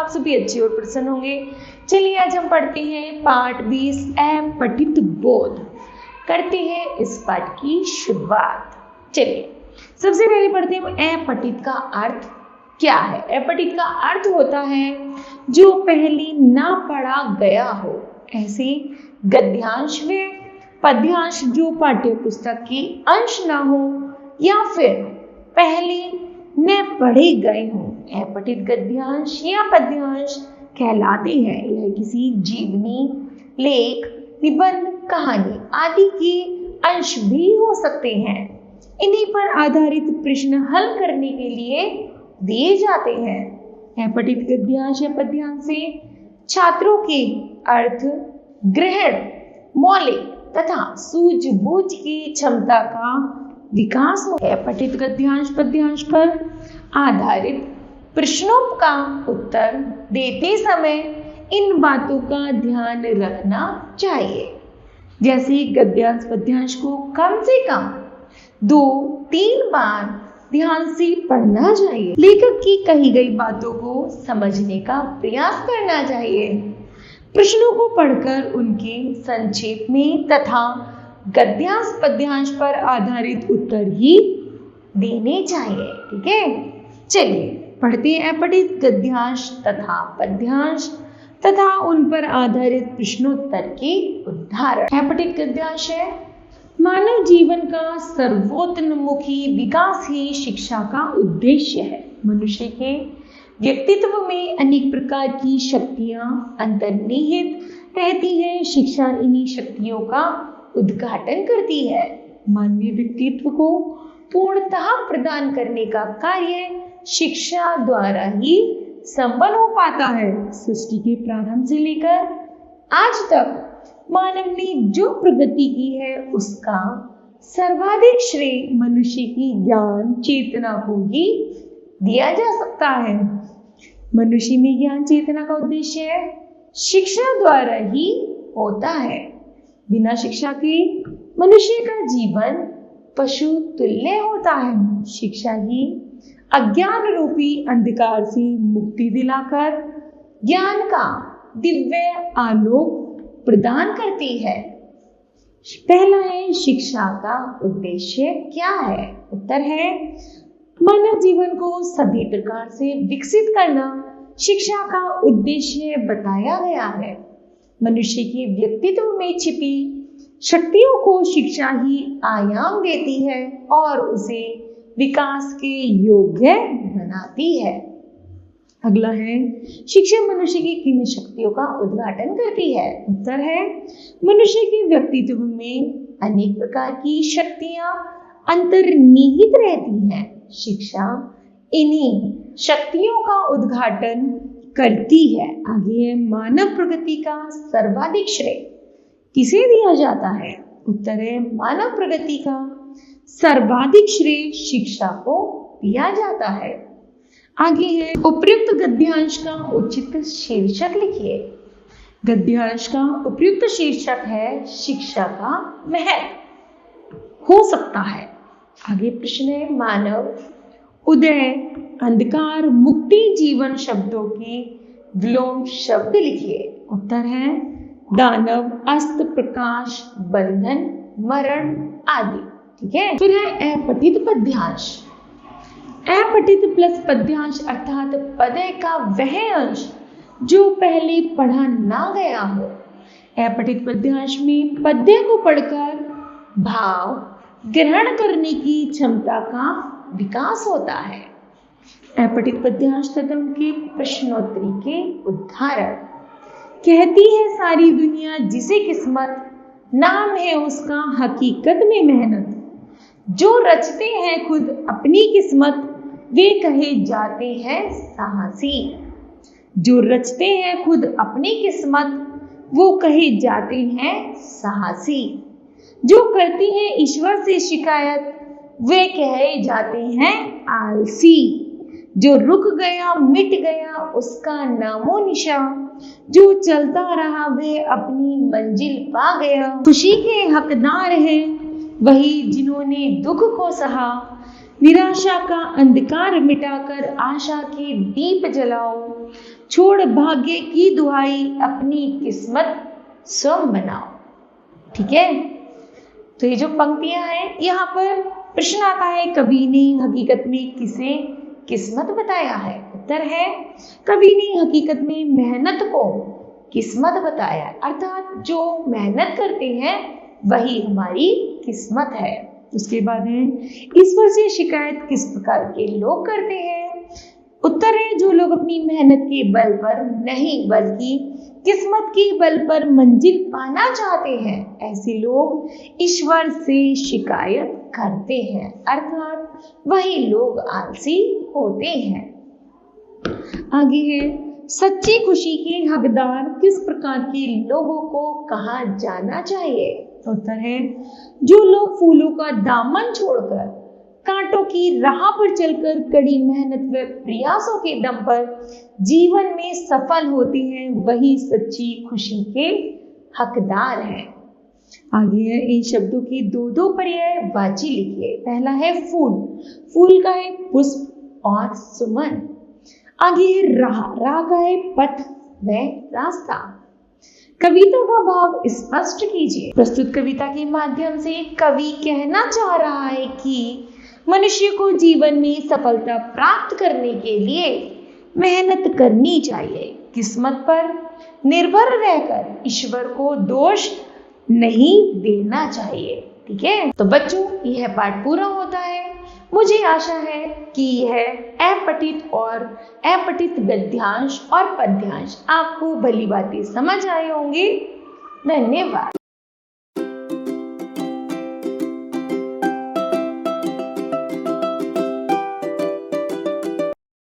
आप सभी अच्छे और प्रसन्न होंगे। चलिए आज हम पढ़ते हैं पाठ 20 अपठित बोध। करते हैं इस पाठ की शुरुआत। चलिए सबसे पहले पढ़ते हैं अपठित का अर्थ क्या है। अपठित का अर्थ होता है जो पहले ना पढ़ा गया हो। ऐसे गद्यांश व पद्यांश जो पाठ्य पुस्तक के अंश ना हो या फिर पहले न पढ़े गए हों। अपठित गद्यांश या पद्यांश कहलाते हैं। यह किसी जीवनी, लेख, निबंध, कहानी आदि के अंश भी हो सकते हैं। इन्हीं पर आधारित प्रश्न हल करने के लिए दिए जाते हैं। अपठित गद्यांश या पद्यांश से छात्रों के अर्थ ग्रहण, मौलिक तथा सूझबूझ की क्षमता का विकास हो। अपठित गद्यांश पद्यांश पर आधारित प्रश्नों का उत्तर देते समय इन बातों का ध्यान रखना चाहिए। जैसे गद्यांश पद्यांश को कम से कम 2-3 बार ध्यान से पढ़ना चाहिए। लेखक की कही गई बातों को समझने का प्रयास करना चाहिए। प्रश्नों को पढ़कर उनके संक्षेप में तथा गद्यांश पद्यांश पर आधारित उत्तर ही देने चाहिए। ठीक है, चलिए पढ़ते हैं अपठित गद्यांश तथा पद्यांश तथा उन पर आधारित प्रश्नोत्तर के उदाहरण। अपठित गद्यांश है मानव जीवन का सर्वोत्तमुखी विकास ही शिक्षा का उद्देश्य है। मनुष्य के व्यक्तित्व में अनेक प्रकार की शक्तियां अंतर्निहित रहती हैं। शिक्षा इन्हीं शक्तियों का उद्घाटन करती है। मानवीय व्यक्तित्व को पूर्णतः प्रदान करने का कार्य शिक्षा द्वारा ही संपन्न हो पाता है। सृष्टि के प्रारंभ से लेकर आज तक मानव ने जो प्रगति की है उसका सर्वाधिक श्रेय मनुष्य की ज्ञान चेतना को ही दिया जा सकता है। मनुष्य में ज्ञान चेतना का उद्देश्य है शिक्षा द्वारा ही होता है। बिना शिक्षा के मनुष्य का जीवन पशु तुल्य होता है। शिक्षा ही अज्ञान रूपी अंधकार से मुक्ति दिलाकर ज्ञान का दिव्य आलोक प्रदान करती है। पहला है शिक्षा का उद्देश्य क्या है। उत्तर है मानव जीवन को सभी प्रकार से विकसित करना शिक्षा का उद्देश्य बताया गया है। मनुष्य के व्यक्तित्व में छिपी शक्तियों को शिक्षा ही आयाम देती है और उसे विकास के योग्य बनाती है। अगला है शिक्षा मनुष्य की किन शक्तियों का उद्घाटन करती है। उत्तर है मनुष्य के व्यक्तित्व में अनेक प्रकार की शक्तियां अंतर्निहित रहती हैं। शिक्षा इन्हीं शक्तियों का उद्घाटन करती है। आगे है मानव प्रगति का सर्वाधिक श्रेय किसे दिया जाता है। उत्तर है मानव प्रगति का सर्वाधिक श्रेय शिक्षा को दिया जाता है। आगे है उपयुक्त गद्यांश का उचित शीर्षक लिखिए। गद्यांश का उपयुक्त शीर्षक है शिक्षा का महत्व हो सकता है। आगे प्रश्न है मानव, उदय, अंधकार, मुक्ति, जीवन शब्दों के विलोम शब्द लिखिए। उत्तर है दानव, अस्त, प्रकाश, बंधन, मरण आदि। ठीक है, फिर है अपठित पद्यांश। अपठित प्लस पद्यांश अर्थात पद्य का वह अंश जो पहले पढ़ा ना गया हो। अपठित पद्यांश में पद्य को पढ़कर भाव ग्रहण करने की क्षमता का विकास होता है। अपठित पद्यांश तथा उनके प्रश्नोत्तरी के उदाहरण। कहती है सारी दुनिया जिसे किस्मत, नाम है उसका हकीकत में मेहनत। जो रचते हैं खुद अपनी किस्मत, वे कहे जाते हैं साहसी। जो रचते हैं खुद अपनी किस्मत, वो कहे जाते हैं साहसी। जो करती हैं ईश्वर से शिकायत, वे कहे जाते हैं आलसी। जो रुक गया मिट गया उसका नामो निशान, जो चलता रहा वह अपनी मंजिल पा गया। खुशी के हकदार हैं वही जिन्होंने दुख को सहा। निराशा का अंधकार मिटाकर आशा के दीप जलाओ। छोड़ भाग्य की दुहाई, अपनी किस्मत स्वयं बनाओ। ठीक है, तो ये जो पंक्तियां हैं यहाँ पर प्रश्न आता है, कवि ने हकीकत में किसे किस्मत बताया है? उत्तर है, कवि ने हकीकत में मेहनत को किस्मत बताया है, अर्थात जो मेहनत करते हैं वही हमारी किस्मत है। उसके बाद है, ईश्वर से शिकायत किस प्रकार के लोग करते हैं? उत्तर है, जो लोग अपनी मेहनत के बल पर नहीं बल्कि किस्मत के बल पर मंजिल पाना चाहते हैं, ऐसे लोग ईश्वर से शिकायत करते हैं, अर्थात वही लोग आलसी होते हैं। आगे है, सच्ची खुशी के हकदार किस प्रकार के लोगों को कहा जाना चाहिए? उत्तर है, जो लोग फूलों का दामन छोड़कर कांटों की राह पर चलकर कड़ी मेहनत व प्रयासों के दम पर जीवन में सफल होते हैं, वही सच्ची खुशी के हकदार हैं। आगे है, इन शब्दों के दो दो पर्यायवाची लिखिए। पहला है फूल, फूल का है पुष्प और सुमन। आगे है राह, राह का है पथ व रास्ता। कविता का भाव स्पष्ट कीजिए। प्रस्तुत कविता के माध्यम से कवि कहना चाह रहा है कि मनुष्य को जीवन में सफलता प्राप्त करने के लिए मेहनत करनी चाहिए, किस्मत पर निर्भर रहकर ईश्वर को दोष नहीं देना चाहिए। ठीक है, तो बच्चों यह पाठ पूरा होता है। मुझे आशा है कि यह अपठित और अपठित गद्यांश और पद्यांश आपको भली भांति समझ आए होंगे। धन्यवाद।